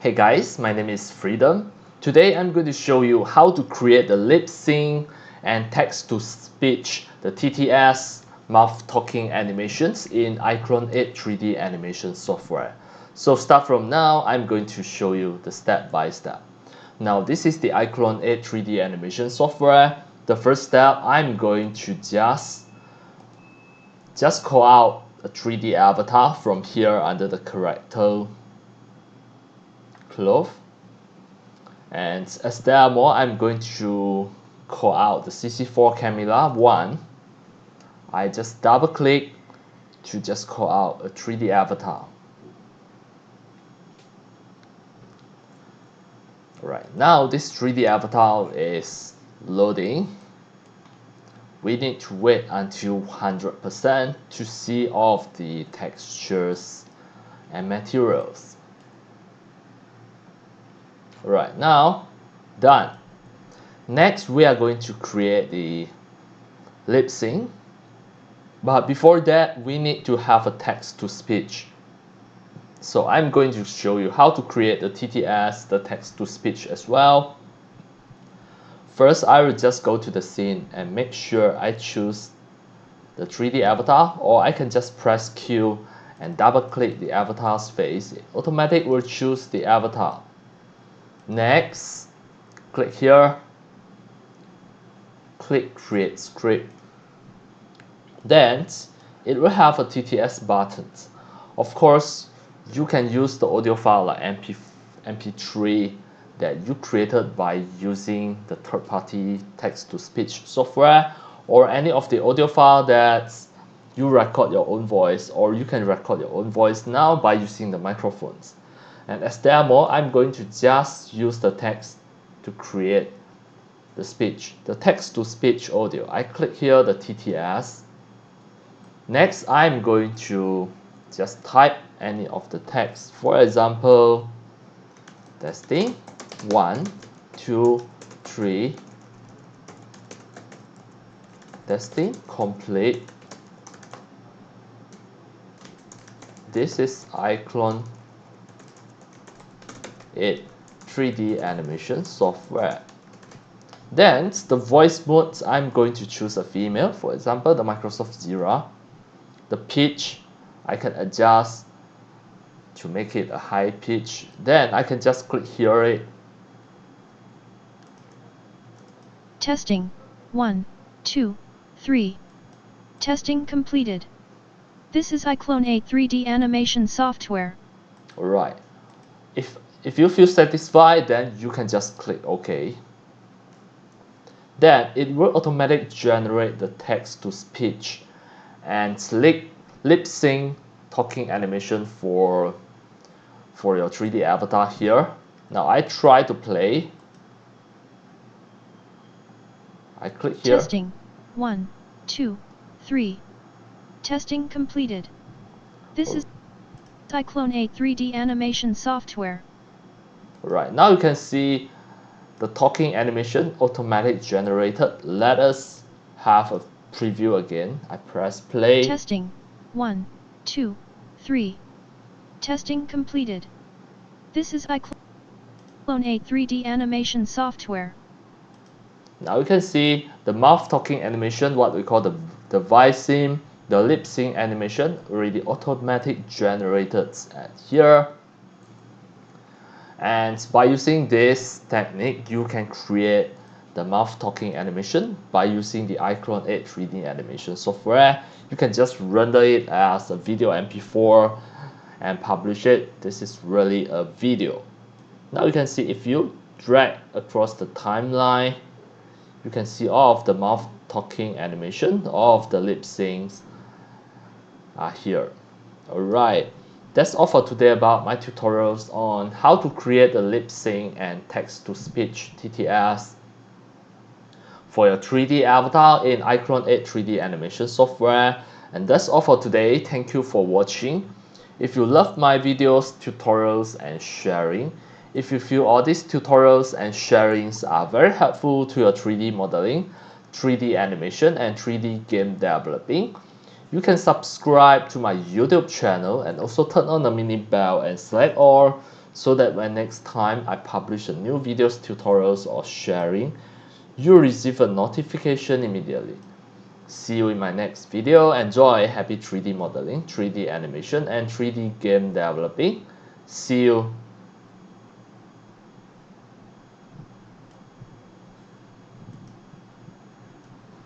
Hey guys, my name is Freedom. Today I'm going to show you how to create the lip sync and text-to-speech, the TTS mouth talking animations in iClone 8 3D animation software. So start from now, I'm going to show you the step by step. Now this is the iClone 8 3D animation software. The first step, I'm going to just call out a 3D avatar from here under the character cloth. And as there are more, I'm going to call out the CC4 camera 1. I just double click to just call out a 3D avatar. Right, now this 3D avatar is loading. We need to wait until 100% to see all of the textures and materials. Right, now done. Next we are going to create the lip sync, but before that we need to have a text to speech. So I'm going to show you how to create the TTS, the text to speech as well. First, I will just go to the scene and make sure I choose the 3D avatar, or I can just press Q and double click the avatar's face. It automatically will choose the avatar. Next, click here, click create script. Then it will have a TTS button. Of course, you can use the audio file like MP3 that you created by using the third-party text-to-speech software, or any of the audio file that you record your own voice, or you can record your own voice now by using the microphones. And as demo, I'm going to just use the text to create the speech, the text-to-speech audio. I click here the TTS. Next, I'm going to just type any of the text. For example, testing 1, 2, 3, testing complete. This is iClone 8 3D animation software. Then the voice modes, I'm going to choose a female, for example the Microsoft Zira. The pitch I can adjust to make it a high pitch. Then I can just click hear it. Testing 1, 2, 3. Testing completed. This is iClone 8 3D animation software. Alright. If you feel satisfied, then you can just click OK. Then it will automatically generate the text to speech and lip sync talking animation for your 3D avatar here. Now I try to play. I click here. Testing 1, 2, 3. Testing completed. This is iClone 8 3D animation software. Right, now you can see the talking animation automatic generated. Let us have a preview again. I press play. Testing 1, 2, 3. Testing completed. This is iClone 8 3D animation software. Now you can see the mouth talking animation, what we call the Viseme, the lip sync animation, already automatic generated at here. And by using this technique, you can create the mouth talking animation by using the iClone 8 3D animation software. You can just render it as a video MP4 and publish it. This is really a video. Now you can see if you drag across the timeline, you can see all of the mouth talking animation, all of the lip syncs are here. Alright, that's all for today about my tutorials on how to create a lip sync and text-to-speech TTS for your 3D avatar in iClone 8 3D animation software. And that's all for today. Thank you for watching. If you love my videos, tutorials, and sharing, if you feel all these tutorials and sharings are very helpful to your 3D modeling, 3D animation, and 3D game developing, you can subscribe to my YouTube channel and also turn on the mini bell and select all so that when next time I publish a new videos, tutorials, or sharing, you receive a notification immediately. See you in my next video. Enjoy. Happy 3D modeling, 3D animation, and 3D game developing. See you